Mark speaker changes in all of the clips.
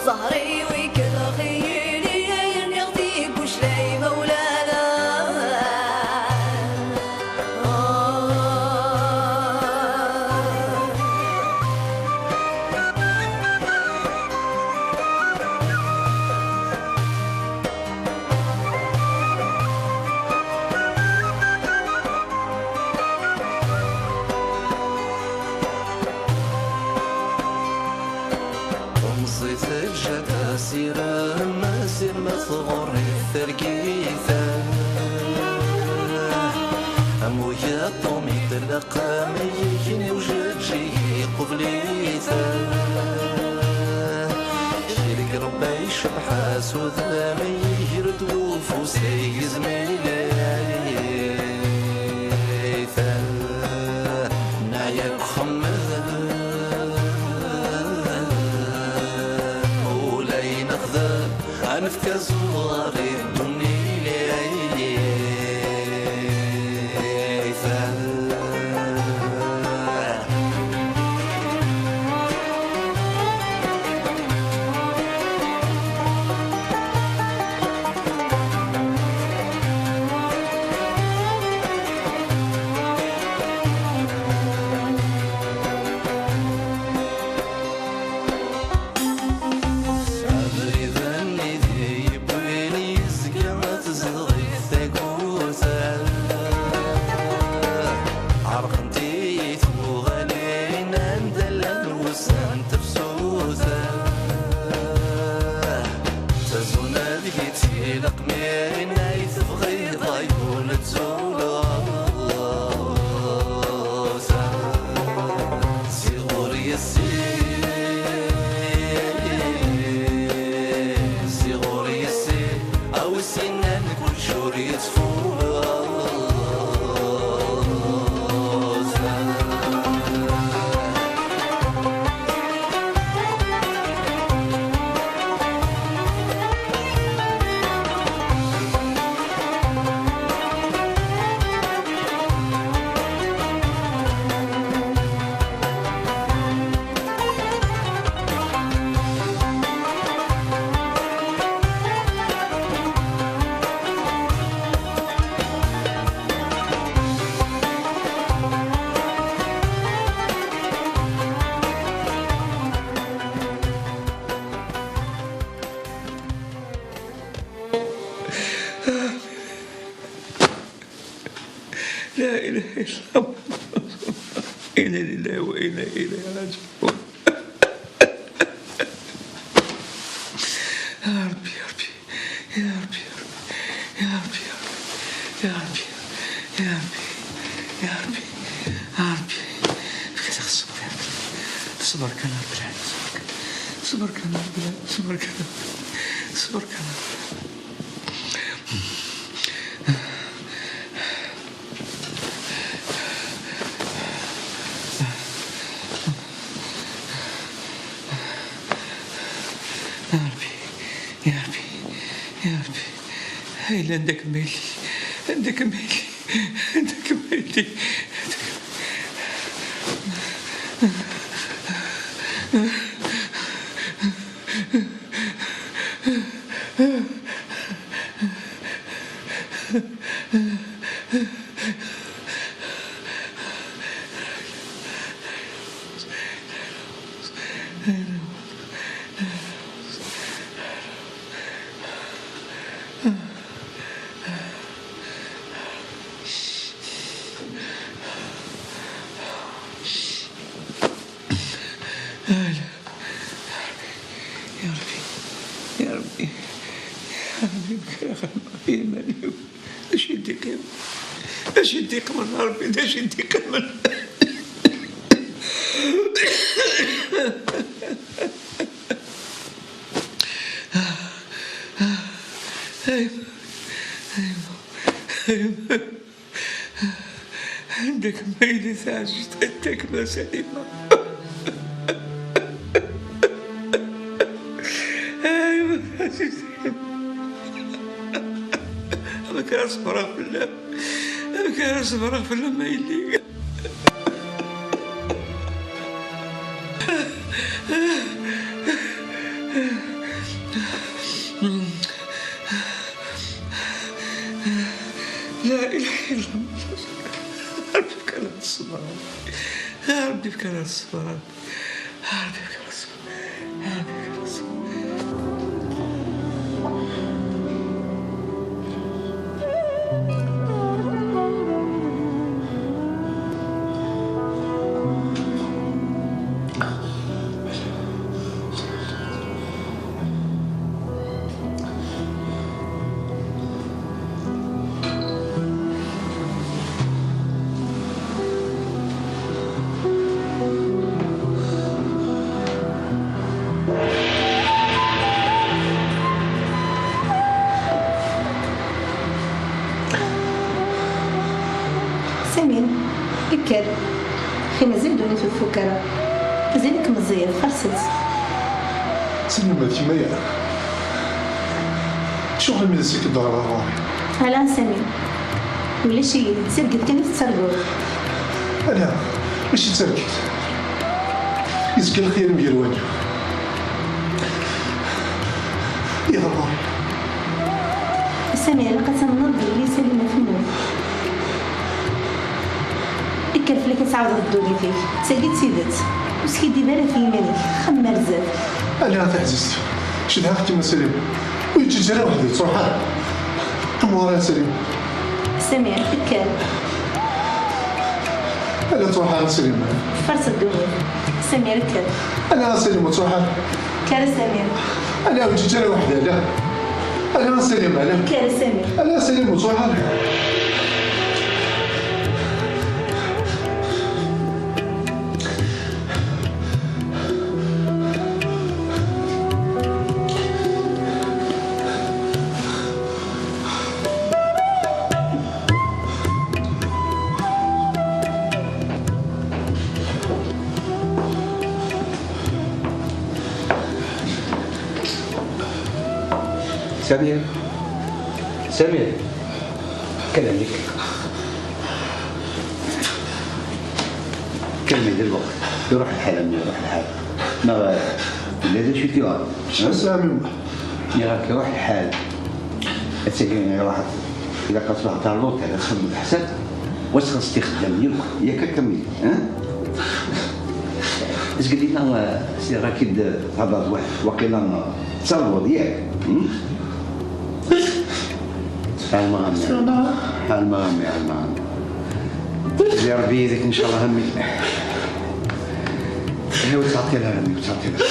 Speaker 1: ظهري ويكل خيلي يغديك وش لي مولانا.
Speaker 2: تمصي ثلجة سيرة مسير مثغري الثرقيثة أمويا طومي تلقى ميجني وجدجي قبليثة شرك ربي شبحة سوذا ميهرد وفوسي زميليثة نعيك خمذ أنفك زواري الدنيا
Speaker 3: لا إله إلا الله إنا لله وإنا إليه راجعون. يا ربي يا ربي يا ربي يا ربي يا ربي يا ربي يا ربي يا ربي فيك الصبر يا ربي. صبرك يا رب العالمين، صبرك يا رب العالمين، صبرك يا رب، صبرك يا رب. يا ربي يا ربي يا ربي هاي اللي عندك ميلي، عندك ميلي، عندك ميلي، يا ربي يا ربي يا ربي بك يا مالي اش يديك اش يديك من ربي اش يديك من عندك ميلي ثاجت عندك مسالمة. ايوه انا كان اصبر في الله، انا كان اصبر في الله ميلي. ربي بك على الصبر، ربي بك على الصبر، ربي بك على الصبر.
Speaker 4: سمين اكل خي مازال دوني في الفكرة مازالك مزيان خلصت.
Speaker 5: سلمى تيمايا شغل من السكت دار الراوي.
Speaker 4: هلا سمين ولا شي تسرقت كان تسرقوا.
Speaker 5: انا ماشي تسرقت يزكى الخير ميرواني يا الله.
Speaker 4: سمين لقد تنظر لي سلمى في النوم اكل فلك تعاود ردوني فيك تسرقت سيدات وسكي ديما في يمانك خمر بزاف.
Speaker 5: انا تعززت شدها اختي من سليم ويتجرى وحدي صراحه ورايا سليم.
Speaker 4: سمين اكل
Speaker 5: انا تروح سليم
Speaker 4: فرصة الدنيا. سمين اكل
Speaker 5: انا سليم وتروح
Speaker 4: كان سمين
Speaker 5: انا ويتجرى وحدي. لا انا سليم
Speaker 4: كان سمين
Speaker 5: انا سليم وتروح
Speaker 6: سمير سمير كلام لك كلمة دلوقتي يروح الحال أمي يروح الحال ما لازم شي تيوان
Speaker 5: شو سامي
Speaker 6: يراك يروح الحال السكين واحد إذا قصبح تعرضت على خدمة الحسن واش خاص تخدم ياك كمل ها اش قال لنا سي راكد هضرت واحد وقيلا تصور ياك حال المغامي يا ربي يديك ان شاء الله همي هي وتعطي لها همي وتعطي لها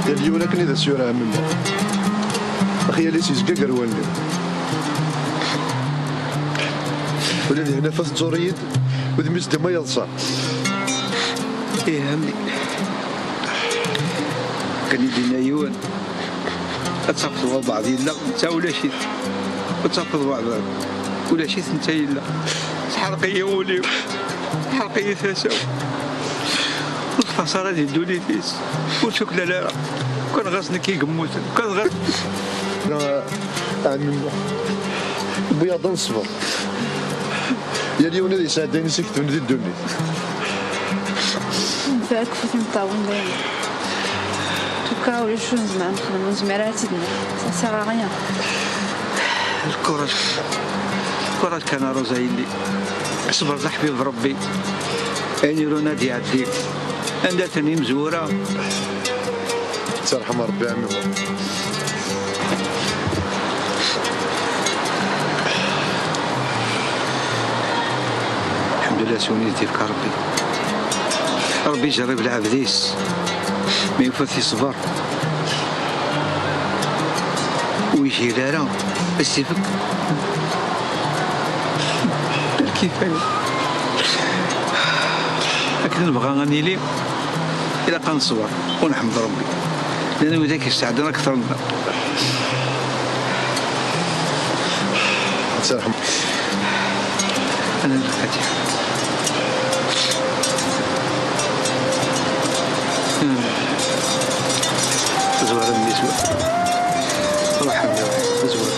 Speaker 5: اليوم كني ذا سيورة مما أخي اللي سيزقا قرواني ولدي هنا فاس تزوريد وذي مزد ما يلصى.
Speaker 3: إيه همي كان يدينا يوان أتصفطوا بعض يلا تا ولا شي وتصفطوا بعض ولا شي ثنتين يلا حلقية وليو حلقية ثاسو الفصارة ديال دوليتيس وشكل لا كان غاسنا كي قموت كان غير
Speaker 5: أنا عن بياض نصبر يا اليوم هذه ساعدين سكت من ذي الدنيا
Speaker 7: فاك فوتي مطاون دايما توكا ولا شو نزمع نخدم زميراتي دنا سا غيان
Speaker 3: الكرة كان روزايلي صبر حبيب ربي اني رونا دي عديك عندها ثاني مزورة
Speaker 5: ترحم ربي عمي.
Speaker 3: الحمد لله سونيتي بك ربي يجرب العبديس ما يفوت يصبر ويجي لا بس يفك كيف لكن نبغى غني لي إلا كنصبر ونحمد ربي لأنه ذاك يساعدنا أكثر منا.
Speaker 5: سلام.
Speaker 3: أنا الفاتحة. زوار النسوة. الله يحميها. زوار.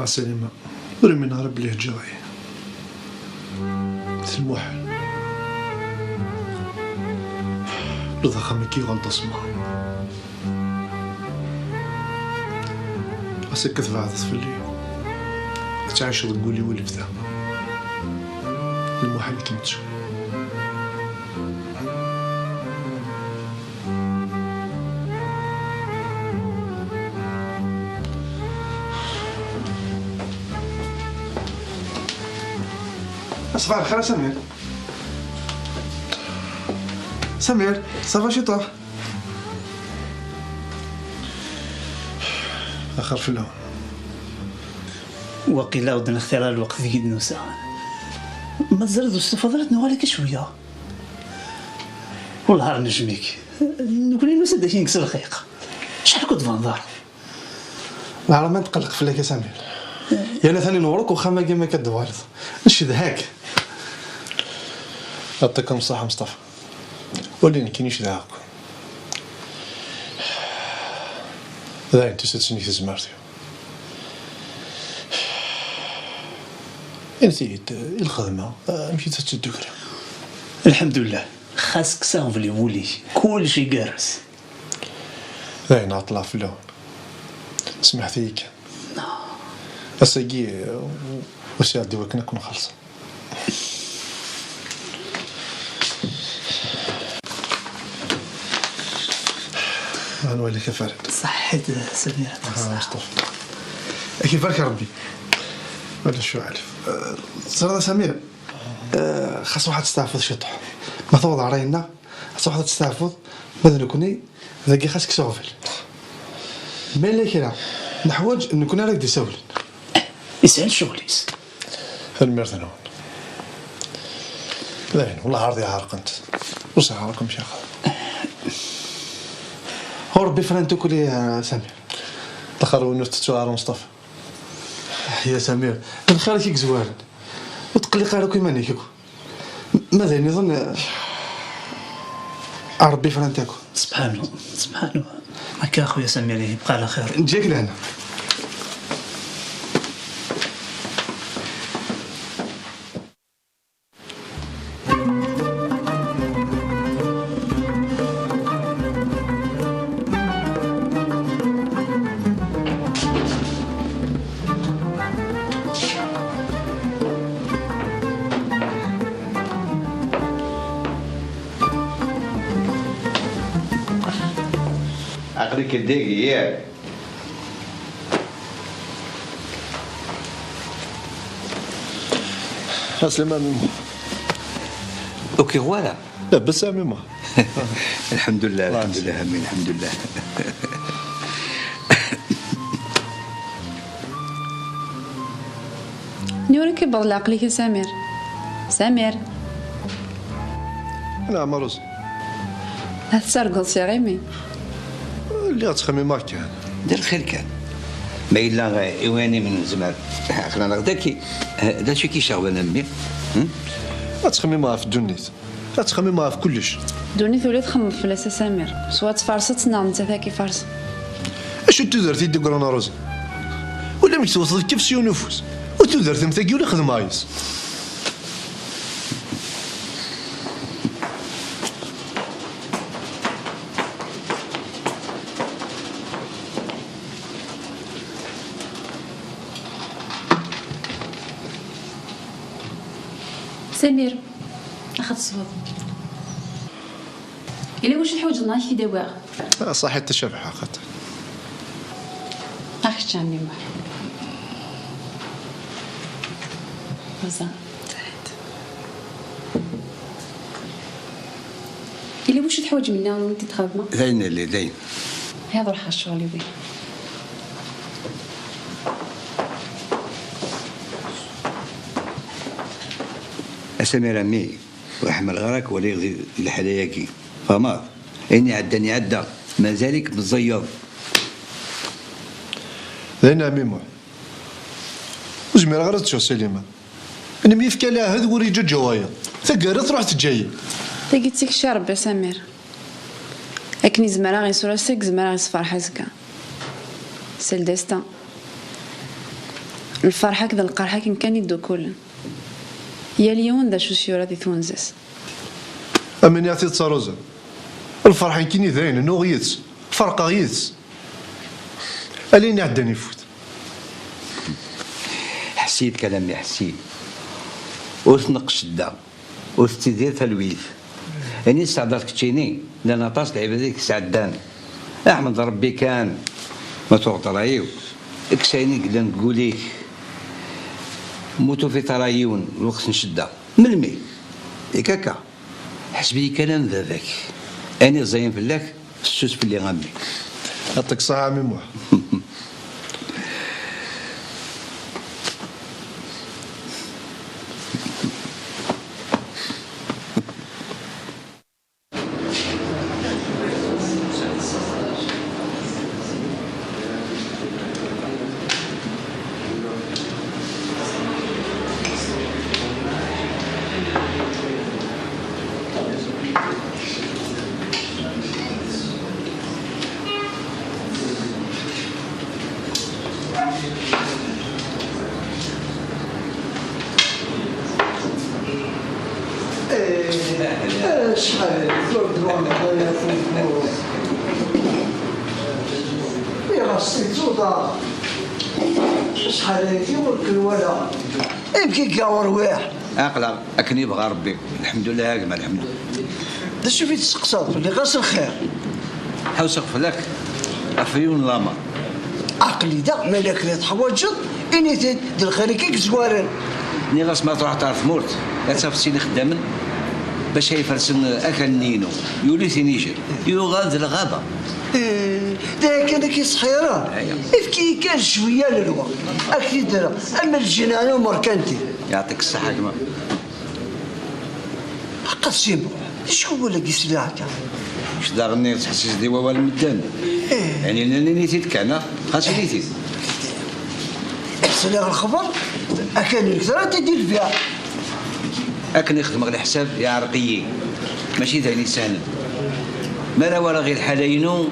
Speaker 5: سليمة ورمي نهار بليه جاي المحل رضا خميكي غلط اسمع أسكت في عدس في الليل تعيش تقولي ولي فذا المحل كنتش
Speaker 3: صباح الخير سمير. سمير صافا شي طاح.
Speaker 5: آخر في اللون
Speaker 3: وقيلا ودنا اختيار الوقت في قد نوسا ما زرد واستفضلت نوالك شوية والله نجميك نقولي نوسا داكي نكسر الخيق شحال كنت فانظار
Speaker 8: لا ما تقلق فيك يا سمير يعني ثاني نورك وخا كيما كدوارد اش دهاك
Speaker 5: يعطيكم الصحة مصطفى وليني كاينش داك لا انت ستسني في زمارتي انت الخدمة مشيت تدكري
Speaker 3: الحمد لله خاصك سانفلي ولي كل شي جالس
Speaker 5: لا نعطلع في اللون سمعتي كان اساقي وسيادي وكنا كون خلص أنا ولي كفارد
Speaker 3: صحيت سمير
Speaker 5: مصطفى
Speaker 8: كيف بالك ربي
Speaker 5: ولا شو عارف
Speaker 8: صراحة سمير خاص واحد تستعفض شطح ما توض علينا خاص واحد تستعفض مثلا كوني ذاكي خاصك سوفل مالك هنا نحوج نكون عليك دي سول
Speaker 3: يسأل شغليس
Speaker 5: المرثنون لا والله عرضي عارق انت وش عارقكم شيخ
Speaker 8: هو ربي فرانتو كلي يا سمير
Speaker 5: تخروا نفتتوا على مصطفى
Speaker 8: يا سمير من خيرك زوارد وتقلي قالوا كيما نيكو ماذا نظن ربي فران تاكل.
Speaker 3: سبحانه سبحانه. هكا اخويا سمير يبقى على خير.
Speaker 8: نجيك لهنا.
Speaker 6: عقلك الداقي ياك.
Speaker 5: سليمان ميمو.
Speaker 6: اوكي فوالا.
Speaker 5: لاباس ميمو.
Speaker 6: الحمد لله الحمد لله همين الحمد لله.
Speaker 7: نورك يبغض لعقلك يا سمير. سمير
Speaker 5: نعم روز.
Speaker 7: لا تسرقل سي غيمي.
Speaker 5: اللي غتخمم ما كان.
Speaker 6: دير خير كان. ما إلا إيواني من زمان عقلنا غداكي هذا شي كيشغل امي.
Speaker 5: غتخمم معاه في الدنيت. غتخمم معاه في كلش.
Speaker 7: دوني ثولي تخمم فلاس سمير سوا تفرصت نعم انت ذاكي فرص.
Speaker 5: اشو تدرتي ديك رانا روزي؟ ولا مش توصل كيف شي نفوس وتدرت مثاكي ولا خدم عايز.
Speaker 7: سمير اخذ الصوت إلا واش الحوايج الله في دواء
Speaker 5: صحيح التشابه حقيقة.
Speaker 7: اخشى عمي ما وزا إلا واش الحوايج منا وانت تخدمه
Speaker 6: زين اللي زين
Speaker 7: هذا راح الشغل يبي.
Speaker 6: سمير امي ويحمل غراك ولا يغزي الحداياكي فماض اني عداني عدا مازالك مزيض.
Speaker 5: لأن ميمو وزمير غير تشوف سليمان انا ميفكا لها هذ وريجا جوايا ثقارت رحت جايه
Speaker 7: تاكيتيك شي ربي سمير لكن زمرا غي سوراسك زمرا غي صفرحه زكا سي الديستان. الفرحه كذا القرحه كان يدو كلن يا اليوم ذا شو سيورا دي تونزس
Speaker 5: امين يعطي تصاروزا الفرحة كيني ذاين انو غيث فرقة غيث الين عداني يفوت.
Speaker 6: حسيت كلامي حسيت وثنق شدة وثتدير تلويث يعني استعدرت كتشيني لأن طاس العبادك سعدان أحمد ربي كان ما تغطريو اكسيني قلنا نقوليك موتو في طرايون الوقت نشدة ملمي إكاكا حسبي كلام ذاك أنا زين في الله السوس في اللي غامي.
Speaker 5: يعطيك الصحة ميمو.
Speaker 9: شحال دروان هذايا فوق يا السيد زودا شحال هادي والكلواله يمكن كاع رواح
Speaker 6: اقلق اكن يبغى ربي الحمد لله اجمل الحمد لله.
Speaker 9: دا شوفي تسقساط اللي غاس الخير
Speaker 6: حوسق لك افيون لاما
Speaker 9: عقلي دا مالك لا تحوجت اني دير الخير كيك زوارن
Speaker 6: ني غاس ما تروح تعرف مورت لا تصافسيني خدامن باش يفرسن اكل نينو يولي ثنيجر يغاد الغابه
Speaker 9: دا كان كي صحيره افكي كان شويه للوقت اكيد اما الجنانه ومركنتي
Speaker 6: يعطيك الصحه كما
Speaker 9: قسيم شكون ولا قيس لي هكا
Speaker 6: واش داغني تحسس ديوا والمدان يعني انني نيتي كانا خاص نيتي
Speaker 9: احسن لي الخبر اكان الكثره تدير فيها
Speaker 6: اكن يخدم على حساب يا عرقيين ماشي ثاني سهل ما لا ولا غير حلاينو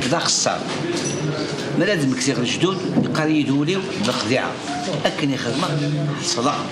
Speaker 6: ذا خسار ما لازم كثير الجدود يقال يدوليو بقذيعه اكن يخدمه حصلها.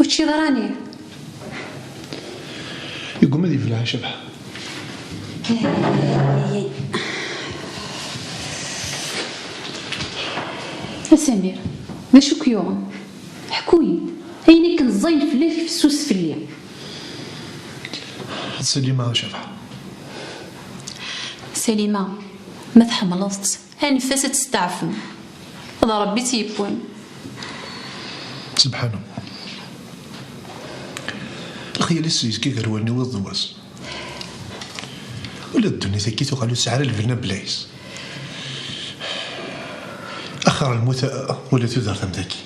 Speaker 7: وشي ضراني
Speaker 5: يقوم هذي في العشبة.
Speaker 7: سمير باش كيوم حكوي عينيك نزين فلاك في السوس فليا.
Speaker 5: سليمة شبح.
Speaker 7: سليمة ما تحملصت انفاس تستعفن هذا ربي تيبون.
Speaker 5: سبحانه الخيال السيس كي قرواني والضواس ولا الدنيا تكيتو قالوا سعر الفلنا بلايس اخر الموت ولا تدار ثمتاكي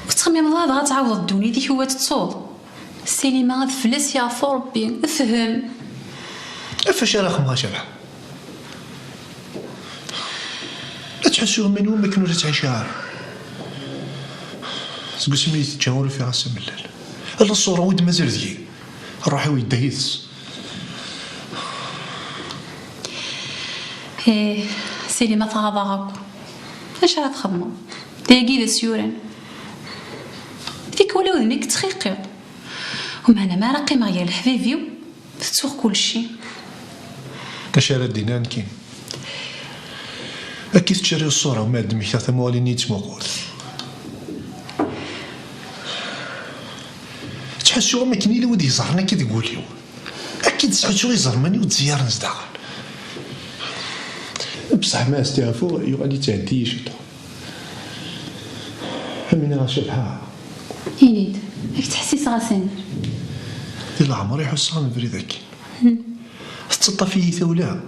Speaker 7: كتخمم هذا غتعاود الدنيا ديك هو تتصوض. سليمة غاد فلاس يا ربي افهم
Speaker 5: فاش راكم شبح لا تحسوا من وين ما كانوا تعيش عارف سميت تجاولوا في راسه من الليل هذا الصوره ود مازال ذي روحي ويدهيس.
Speaker 7: ايه سليمة تغضاغك اش راه تخدموا داكي ذا سيوران فيك ولا وذنك تخيقي ومعنا ما راقي مغيا الحبيبيو تسوق كلشي
Speaker 5: كشارة دينان كين أكيد تشري الصورة وما دمي ثلاثة موالي نيت موجود تحسوا ما كني لو ودي يزهرنا كي تقوليو أكيد تحسوا يزهرماني وتزيار نزداخل بصح ما استعفو يغادي تعدي شتا همينا شبحها
Speaker 7: هينيد هاك تحسيس غاسين
Speaker 5: ديال العمر يحسها من بريدك تسطى فيه ثولا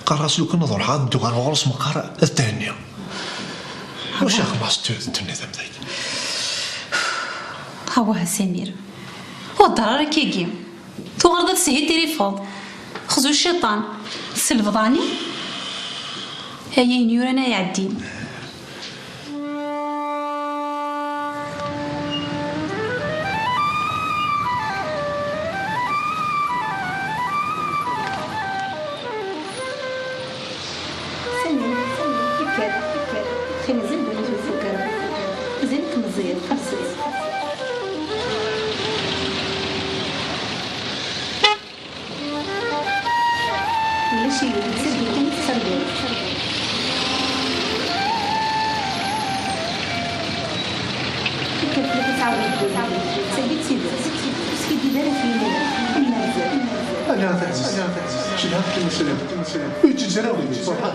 Speaker 5: قال راسلو كنظر حاد دو غير غرس مقارا الثانية واش خلاص الدنيا ذاك
Speaker 7: هاوها سمير هو الضرر كيجي تو غرضة تسهي تيريفوض خزو الشيطان السلفضاني هاي نيورانا يعدين
Speaker 4: خي مازال بنات الفكرة مازالك مزيان خلصي ولا شي تسدي كان تسردي كيف لك تعاود تسدي تسيدي تسكي ديالها في المنزل
Speaker 5: أنا تعزيز شنها كلمة سلام ويتجراولي فرحان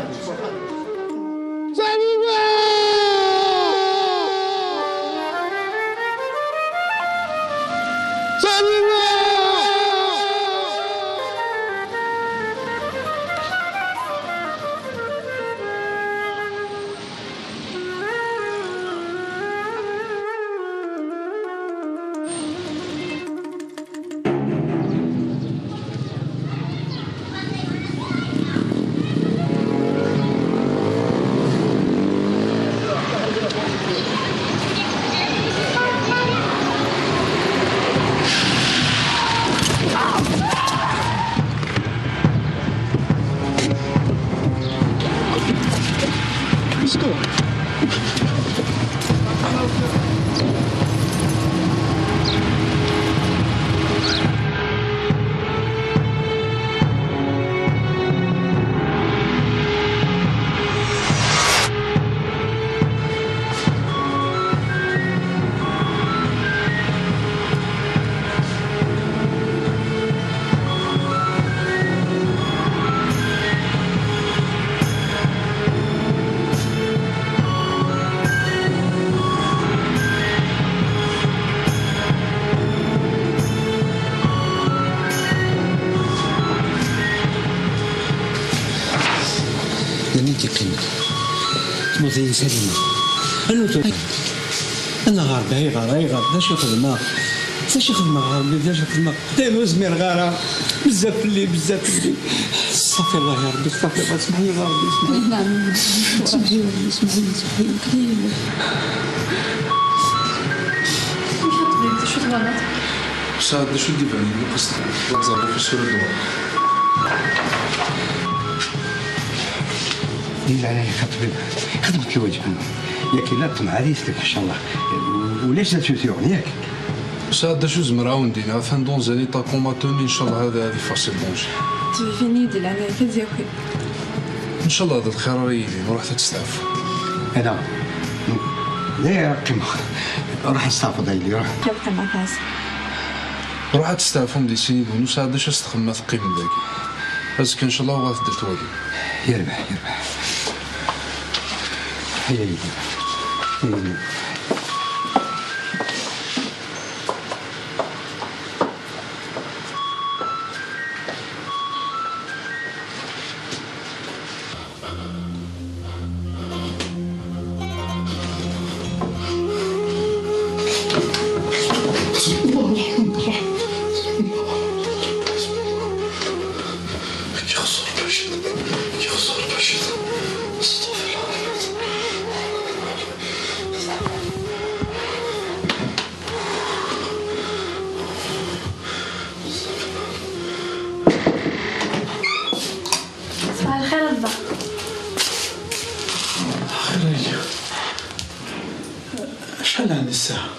Speaker 3: نيتي قيمك تموتي سليمة أنا غاربة هي غاربة داش خدمة غاربة داش خدمة دايما زمير غارة بزاف اللي استغفر الله يا ربي استغفر الله اسمحي يا ربي اسمحي
Speaker 7: شو تغلط؟
Speaker 5: سعد شو تجيب علي نقص تزرب في السورة الدوار
Speaker 3: لا لا يا خطبي خدمة الواجب ياك لا طمع ريسك ان شاء الله وليش لا تسيون ياك
Speaker 5: سعد شو زمر عاوندين عفان دون زاني طاكو ماتوني ان شاء الله هذا فاصل بونجي
Speaker 10: تفيني دي العناية كزيوخي
Speaker 5: ان شاء الله هذا الخير رايلي وراح تستعفوا
Speaker 3: انا لا يا قيمة راح استعفض لي راح
Speaker 10: يبقى مع كاس
Speaker 5: راح تستعفوا مدي سنين ونساعد اش استخدم ثقيل من ذاك هزك ان شاء الله وغادي درت واجب
Speaker 3: يربح هيا
Speaker 7: صباح الخير الضا.
Speaker 3: خير شحال عندي الساعة؟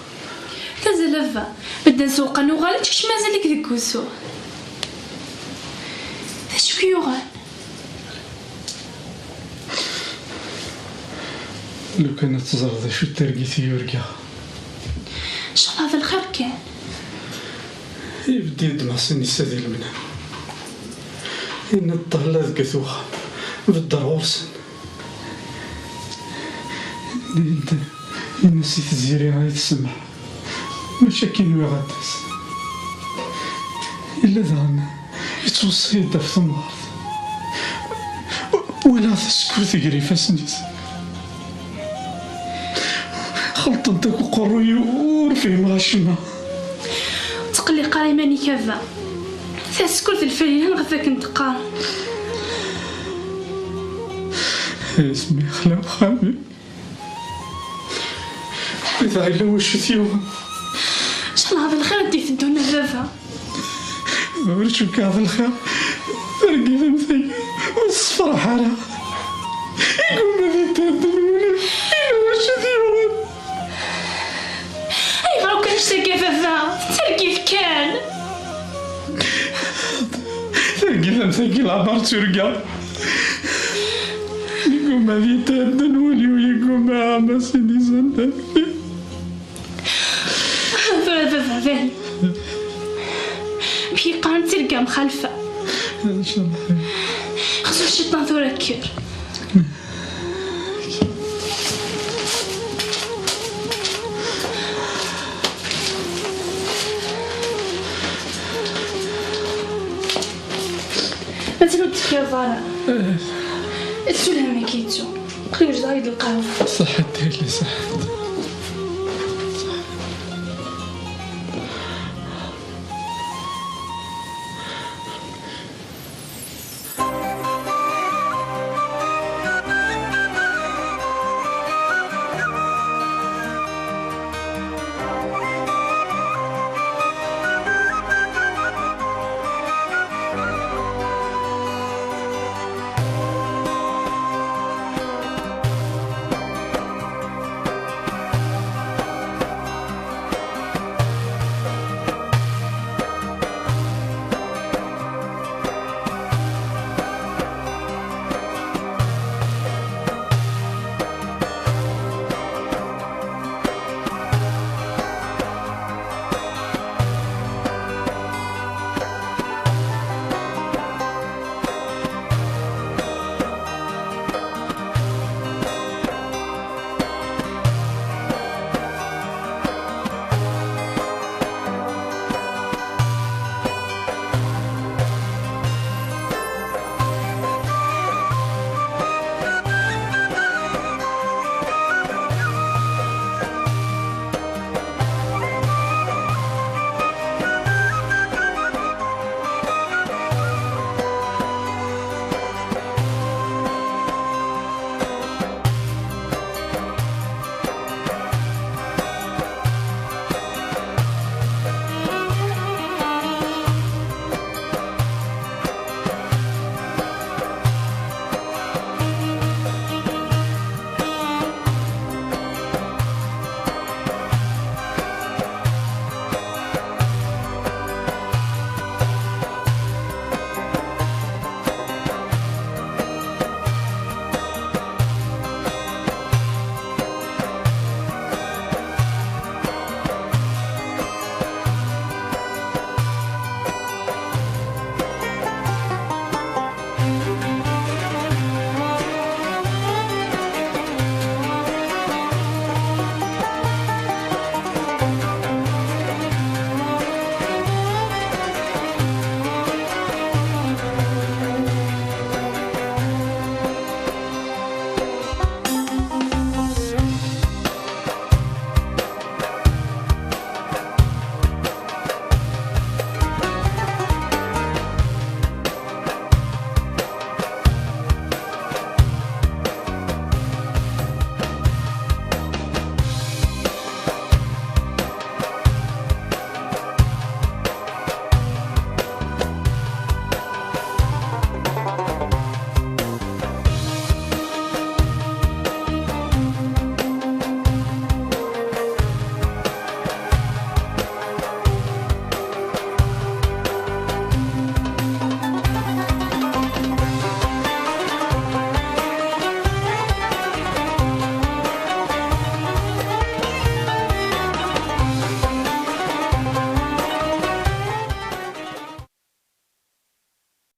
Speaker 7: تازال لفا بدا نسوق نوغال كيش مازالك ذيك السوق فاش كيوغال
Speaker 3: لو كانت تزرد شو ترقيتي يورقا
Speaker 7: ان شاء الله هذا الخير كان
Speaker 3: يبدي يدمع سني سادي المنام إن الطهلات كثوخة بالدار غورسن انت نسيت الزيري غاية تسمع مشاكين ويغادس إلا دعنا يتوصي يدا في ثمار ولا تسكر تقري فاسنيس خلط انتك وقروي ورفي مغاشنا
Speaker 7: تقلي قاري ماني كذا تسكر في الفرينة غفاك انتقام
Speaker 3: اسمي خلاو خامي إذا إلا وش ثيوم
Speaker 7: ان شاء الله هذا الخير ندي في الدنيا لفا
Speaker 3: ورشوك هذا الخير رقي ذمثي والصفرة حالة يقول ما ذي تهدلوني إلا وش ثيوم
Speaker 7: اي غير كان اشتكي ففا تركي في كان
Speaker 3: ترقي ذمثي العبار ترقى يقول ما ذي تهدلوني ويقول ما عما سيدي زندك
Speaker 7: ثورة ففا فاني بي قان تلقى مخالفة
Speaker 3: إن شاء الله
Speaker 7: خصو الشيطان ثورة كير ما تنود تخير ضارة السلامة كيتو قريب جداري القهوة
Speaker 3: صحتي اللي صحت